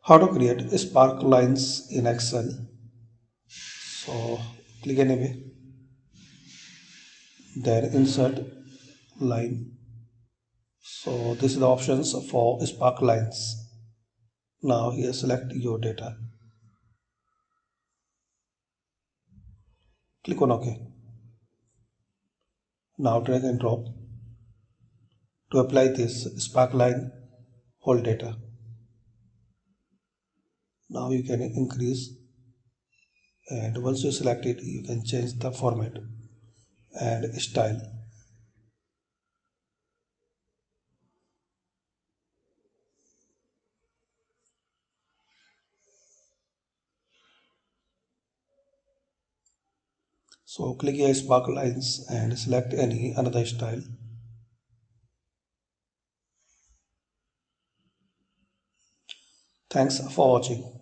How to create Sparklines in Excel. So click anyway, then insert line. So this is the options for Sparklines. Now here select your data. Click on OK. Now drag and drop to apply this Sparkline whole data. Now you can increase, and once you select it, you can change the format and style. So click here Sparklines and select any another style. Thanks for watching.